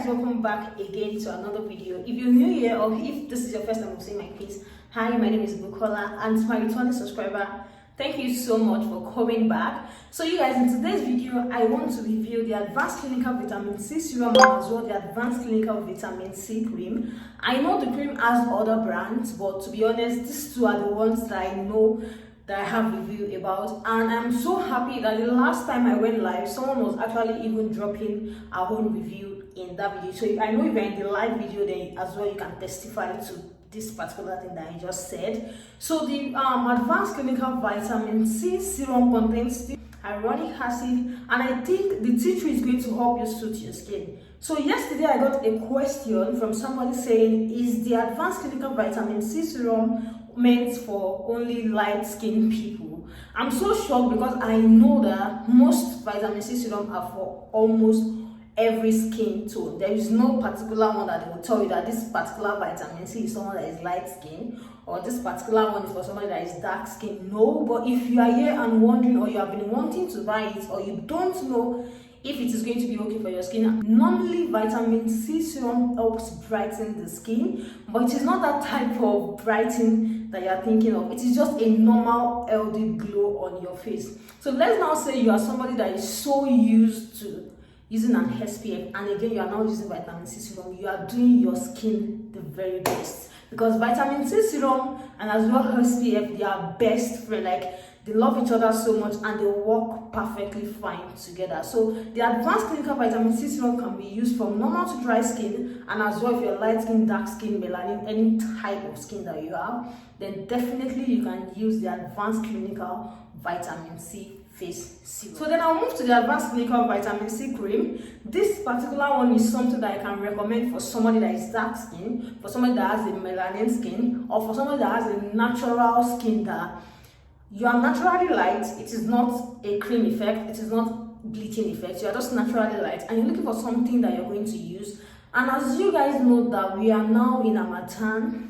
welcome back again to another video. If you're new here or if this is your first time seeing my face, hi, my name is Olubukola, and to my returning subscriber, thank you so much for coming back. So you guys, in today's video I want to review the advanced clinical vitamin C serum and as well the advanced clinical vitamin C cream. I know the cream has other brands, but to be honest, these two are the ones that I know that I have review about, and I'm so happy that the last time I went live someone was actually even dropping our own review in that video. So I know if you're in the live video, then as well you can testify to this particular thing that I just said. So the advanced clinical vitamin C serum contains hyaluronic acid, and I think the tea tree is going to help you soothe your skin. So yesterday I got a question from somebody saying, is the advanced clinical vitamin C serum meant for only light skinned people? I'm so shocked because I know that most vitamin C serum are for almost every skin tone. There is no particular one that they will tell you that this particular vitamin C is someone that is light skin, or this particular one is for someone that is dark skin. No, but if you are here and wondering, or you have been wanting to buy it, or you don't know if it is going to be okay for your skin, normally vitamin C serum helps brighten the skin, but it is not that type of brightening that you are thinking of. It is just a normal healthy glow on your face. So let's now say you are somebody that is so used to using an SPF, and again you are now using vitamin C serum. You are doing your skin the very best, because vitamin C serum and as well SPF, they are best friends. Like, they love each other so much and they work perfectly fine together. So the advanced clinical vitamin C serum can be used from normal to dry skin, and as well if you're light skin, dark skin, melanin, any type of skin that you have, then definitely you can use the advanced clinical vitamin C face serum. So then I'll move to the advanced clinical vitamin C cream. This particular one is something that I can recommend for somebody that is dark skin, for somebody that has a melanin skin, or for somebody that has a natural skin that you are naturally light. It is not a cream effect, it is not bleaching effect, you are just naturally light and you're looking for something that you're going to use. And as you guys know that we are now in Harmattan,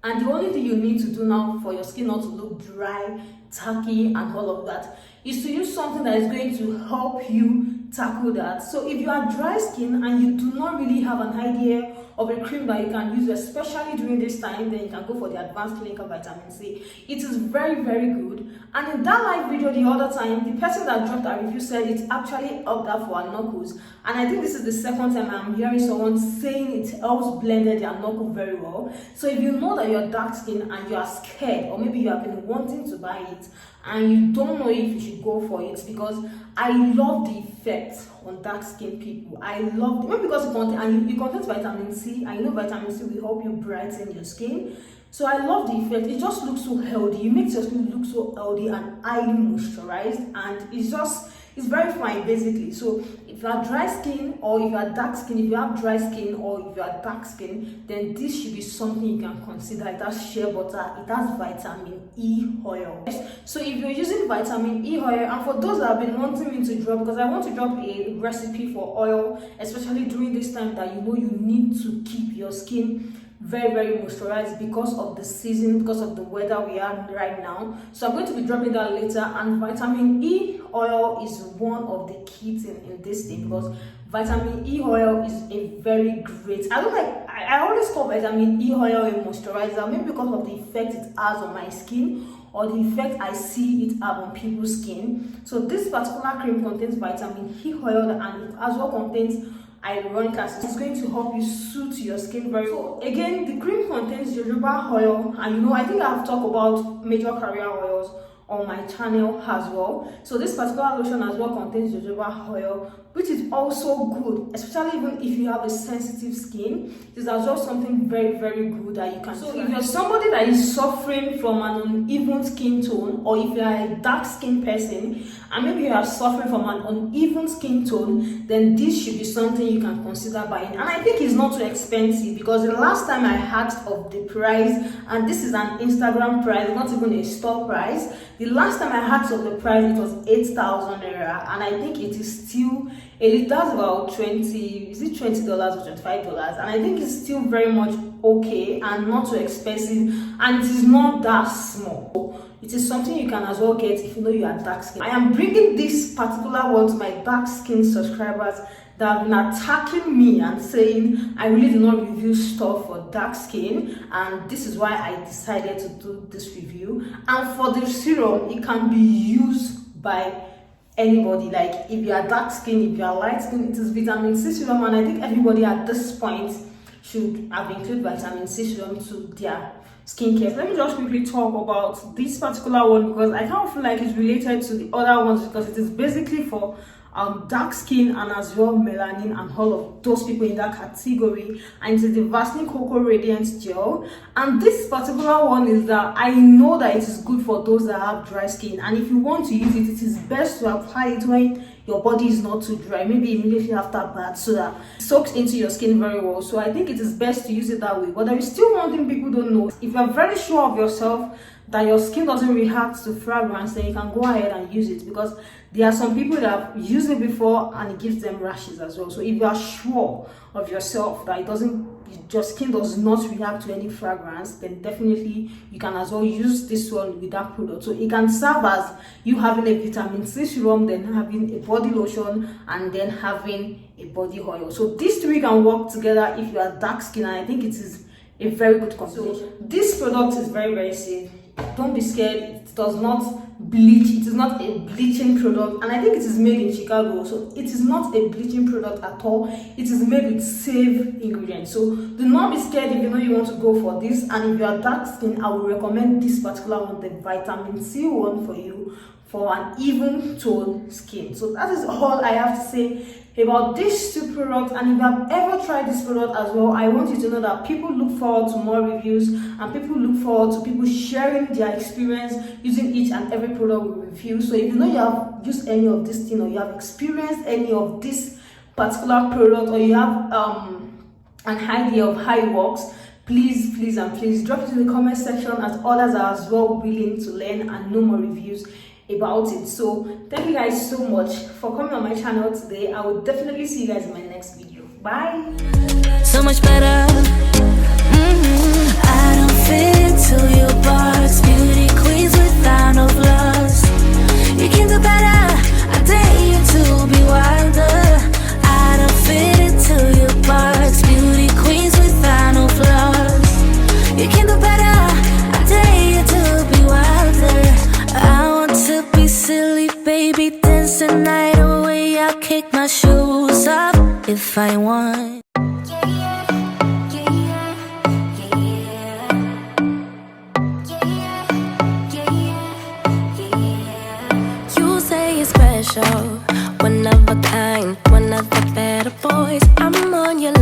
and the only thing you need to do now for your skin not to look dry, tacky and all of that is to use something that is going to help you tackle that. So if you are dry skin and you do not really have an idea of a cream that you can use, especially during this time, then you can go for the advanced clinical vitamin C. It is very, very good. And in that live video the other time, the person that dropped that review said it actually helped her for her knuckles, and I think this is the second time I'm hearing someone saying it helps blended their knuckle very well. So if you know that you're dark skin and you are scared, or maybe you have been wanting to buy it and you don't know if you should go for it, because I love the effect on dark skin people. I love it because it contains vitamin C. I know vitamin C will help you brighten your skin. So I love the effect. It just looks so healthy. It makes your skin look so healthy and highly moisturized, and it's very fine basically. So if you are dry skin, or if you are dark skin, if you have dry skin or if you are dark skin, then this should be something you can consider. It has shea butter, it has vitamin E oil. So if you're using vitamin E oil, and for those that have been wanting me to drop, because I want to drop a recipe for oil, especially during this time that you know you need to keep your skin very, very moisturized because of the season, because of the weather we are right now. So I'm going to be dropping that later, and vitamin E oil is one of the key things in this thing, because vitamin E oil is a very great, I always call vitamin E oil a moisturizer, maybe because of the effect it has on my skin, or the effect I see it have on people's skin. So this particular cream contains vitamin E oil, and it as well contains hyaluronic acid. It's going to help you soothe your skin very well. Again, the cream contains jojoba oil, and you know, I think I've talked about major carrier oils on my channel as well. So this particular lotion as well contains jojoba oil, which is also good, especially even if you have a sensitive skin. It is as well something very, very good that you can. So if you're somebody that is suffering from an uneven skin tone, or if you are a dark skin person and maybe you are suffering from an uneven skin tone, then this should be something you can consider buying. And I think it's not too expensive, because the last time I asked of the price, and this is an Instagram price, not even a store price, the last time I asked of the price, it was 8,000 naira, and I think it is still that's about $20 or $25, and I think it's still very much okay and not too expensive, and it is not that small. It is something you can as well get if you know you are dark skin. I am bringing this particular one to my dark skin subscribers that have been attacking me and saying I really do not review stuff for dark skin, and this is why I decided to do this review. And for the serum, it can be used by anybody. Like if you are dark skin, if you are light skin, it is vitamin C serum, and I think everybody at this point should have included vitamin C serum to their skincare. Let me just quickly talk about this particular one because I kind of feel like it's related to the other ones, because it is basically for dark skin and as well melanin and all of those people in that category, and it is the Vaseline Cocoa Radiance Gel. And this particular one is that I know that it is good for those that have dry skin, and if you want to use it, it is best to apply it when your body is not too dry, maybe immediately after bath, so that it soaks into your skin very well. So I think it is best to use it that way. But there is still one thing people don't know. If you are very sure of yourself that your skin doesn't react to fragrance, then you can go ahead and use it, because there are some people that have used it before and it gives them rashes as well. So if you are sure of yourself that your skin does not react to any fragrance, then definitely you can as well use this one with that product. So it can serve as you having a vitamin C serum, then having a body lotion, and then having a body oil. So these three can work together if you are dark skin, and I think it is a very good combination. So this product is very, very safe. Don't be scared. It does not bleach. It is not a bleaching product, and I think it is made in Chicago, so it is not a bleaching product at all. It is made with safe ingredients. So do not be scared if you know you want to go for this. And if you are dark skin, I would recommend this particular one, the vitamin C one, for you for an even tone skin. So that is all I have to say about these two products. And if you have ever tried this product as well, I want you to know that people look forward to more reviews, and people look forward to people sharing their experience using each and every product we review. So if you know you have used any of this thing, or you have experienced any of this particular product, or you have an idea of how it works, please drop it in the comment section, as others are as well willing to learn and know more reviews about it. So thank you guys so much for coming on my channel today. I will definitely see you guys in my next video. Bye. So much better. I don't fit into your box. Beauty queens without no flaws. You can do better. I dare you to be wilder. I don't fit into your box. Beauty queens without no flaws. You can do better. I dare you to be wilder. I want to be silly, baby, dance the night away. I'll kick my shoes off if I want. You say you're special, one of a kind, one of the better boys. I'm on your